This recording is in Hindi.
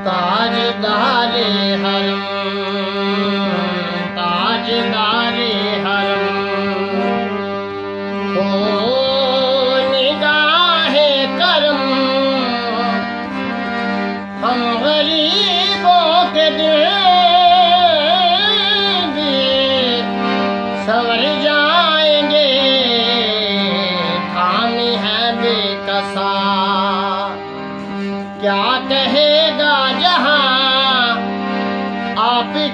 ताजदारे हरम, ताजदारे हरम, हो निगाहे करम, हम गरीबों के दिल भी संवर जाएंगे, थामी है बेकसा। क्या कहेगा जहां आपके